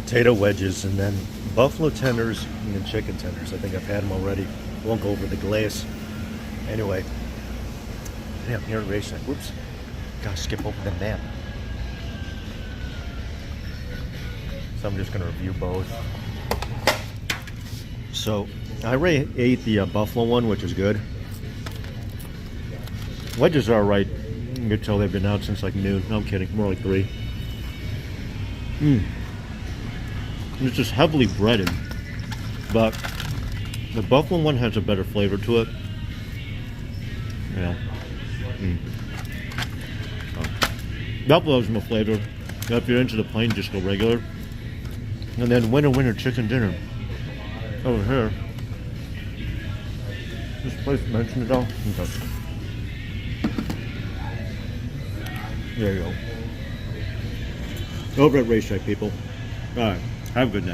potato wedges, and then buffalo tenders and then chicken tenders. I think I've had them already. Won't go over the glaze. Anyway, damn, here at racetrack. Whoops. Gotta skip over the map. So I'm just gonna review both. So I already ate the buffalo one, which is good. Wedges are alright. You can tell they've been out since like noon. No, I'm kidding. More like 3. It's just heavily breaded, but the buffalo one has a better flavor to it. Yeah. Buffalo's my flavor. If you're into the plain, just go regular. And then winter chicken dinner. Over here. This place mentioned it all? Okay. There you go. Over at Racetrack, people. Alright. Have a good night.